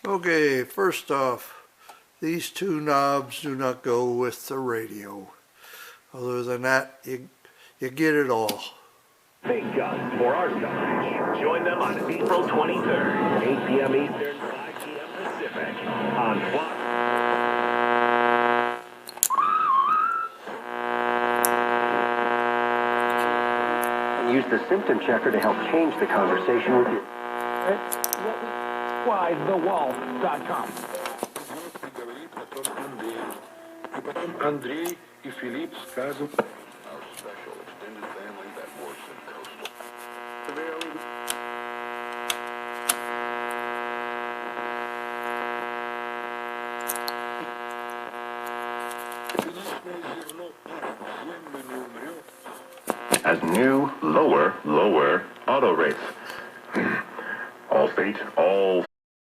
Okay, first off, these two knobs do not go with the radio. Other than that, you get it all. Big guns for our coverage. Join them on April 23rd, 8 p.m. Eastern, 5 p.m. Pacific, on Fox. Use the symptom checker to help change the conversation with you. WhyTheWall.com. Андрей и Филипп сказал. Our special extended family that works in coastal. As new, lower auto rates. All state, all